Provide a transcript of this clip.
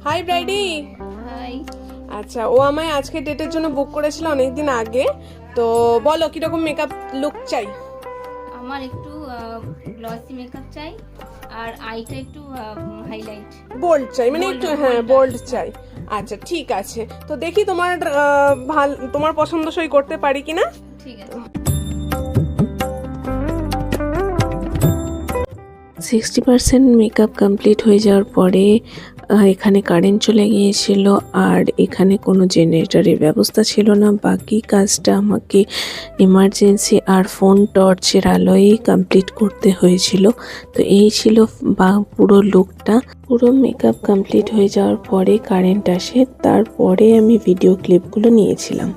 High ব্রাইডি। High. আচ্ছা, ও আমায় আজকে ডেটের জন্য বুক করেছিল অনেকদিন আগে। তো বলো কিরকম মেকআপ লুক চাই? আমার একটু গ্লসি মেকআপ চাই, আর আইটা একটু হাইলাইট বোল্ড চাই, মানে একটু হ্যাঁ বোল্ড চাই। আচ্ছা ঠিক আছে, তো দেখি তোমার তোমার পছন্দসই করতে পারি কিনা। ঠিক আছে। 60% মেকআপ কমপ্লিট হয়ে যাওয়ার পরে এখানে কারেন্ট চলে গিয়েছিল, আর এখানে কোনো জেনারেটরের ব্যবস্থা ছিল না। বাকি কাজটা আমাকে ইমার্জেন্সি আর ফোন টর্চের আলোয়ই কমপ্লিট করতে হয়েছিল। তো এই ছিল পুরো লুকটা। পুরো মেকআপ কমপ্লিট হয়ে যাওয়ার পরে কারেন্ট আসে, তারপরে আমি ভিডিও ক্লিপগুলো নিয়েছিলাম।